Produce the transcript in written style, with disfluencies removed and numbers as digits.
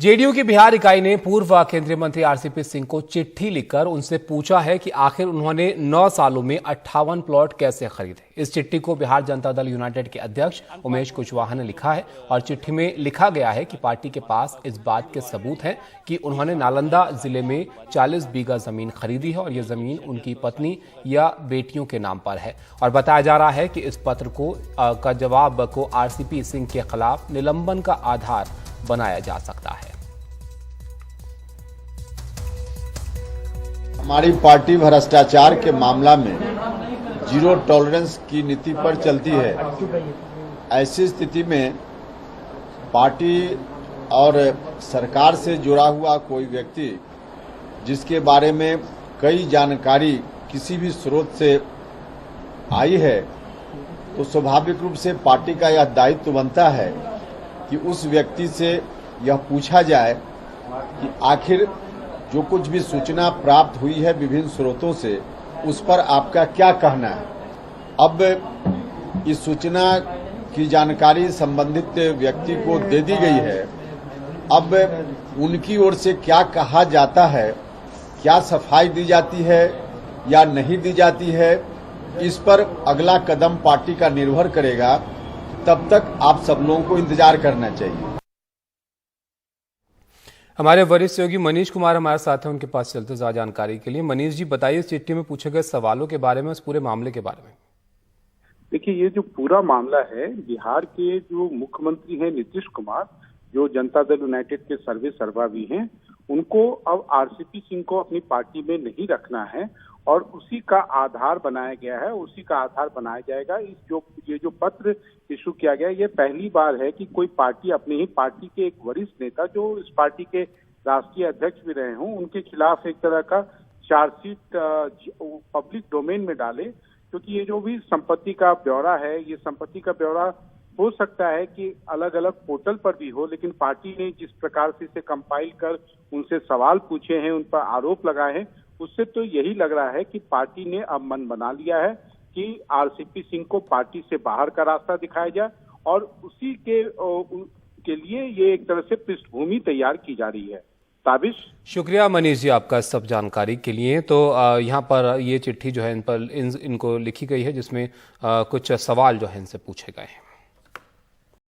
JDU की बिहार इकाई ने पूर्व केंद्रीय मंत्री आरसीपी सिंह को चिट्ठी लिखकर उनसे पूछा है कि आखिर उन्होंने 9 सालों में 58 प्लॉट कैसे खरीदे। इस चिट्ठी को बिहार जनता दल यूनाइटेड के अध्यक्ष उमेश कुशवाहा ने लिखा है और चिट्ठी में लिखा गया है कि पार्टी के पास इस बात के सबूत हैं कि उन्होंने नालंदा जिले में 40 बीघा जमीन खरीदी है और यह जमीन उनकी पत्नी या बेटियों के नाम पर है। और बताया जा रहा है कि इस पत्र का जवाब को आरसीपी सिंह के खिलाफ निलंबन का आधार बनाया जा सकता है। हमारी पार्टी भ्रष्टाचार के मामला में जीरो टॉलरेंस की नीति पर चलती है। ऐसी स्थिति में पार्टी और सरकार से जुड़ा हुआ कोई व्यक्ति जिसके बारे में कई जानकारी किसी भी स्रोत से आई है तो स्वाभाविक रूप से पार्टी का यह दायित्व बनता है कि उस व्यक्ति से यह पूछा जाए कि आखिर जो कुछ भी सूचना प्राप्त हुई है विभिन्न स्रोतों से उस पर आपका क्या कहना है। अब इस सूचना की जानकारी संबंधित व्यक्ति को दे दी गई है। अब उनकी ओर से क्या कहा जाता है, क्या सफाई दी जाती है या नहीं दी जाती है, इस पर अगला कदम पार्टी का निर्भर करेगा। तब तक आप सब लोगों को इंतजार करना चाहिए। हमारे वरिष्ठ सहयोगी मनीष कुमार हमारे साथ हैं, उनके पास चलते ज्यादा जानकारी के लिए। मनीष जी बताइए, इस चिट्ठी में पूछे गए सवालों के बारे में, इस पूरे मामले के बारे में। देखिए, ये जो पूरा मामला है, बिहार के जो मुख्यमंत्री हैं नीतीश कुमार, जो जनता दल यूनाइटेड के सर्वे सर्वा भी हैं, उनको अब आरसीपी सिंह को अपनी पार्टी में नहीं रखना है और उसी का आधार बनाया गया है, उसी का आधार बनाया जाएगा। ये जो पत्र इशू किया गया, ये पहली बार है कि कोई पार्टी अपनी ही पार्टी के एक वरिष्ठ नेता जो इस पार्टी के राष्ट्रीय अध्यक्ष भी रहे हों, उनके खिलाफ एक तरह का चार्जशीट पब्लिक डोमेन में डाले। क्योंकि ये जो भी संपत्ति का ब्यौरा है, ये संपत्ति का ब्यौरा हो सकता है कि अलग अलग पोर्टल पर भी हो, लेकिन पार्टी ने जिस प्रकार से इसे कंपाइल कर उनसे सवाल पूछे हैं, उन पर आरोप लगाए हैं, उससे तो यही लग रहा है कि पार्टी ने अब मन बना लिया है कि आरसीपी सिंह को पार्टी से बाहर का रास्ता दिखाया जाए और उसी के लिए ये एक तरह से पृष्ठभूमि तैयार की जा रही है। ताबिश, शुक्रिया मनीष जी आपका सब जानकारी के लिए। तो यहाँ पर ये चिट्ठी जो है इनको लिखी गई है, जिसमें कुछ सवाल जो है इनसे पूछे गए हैं।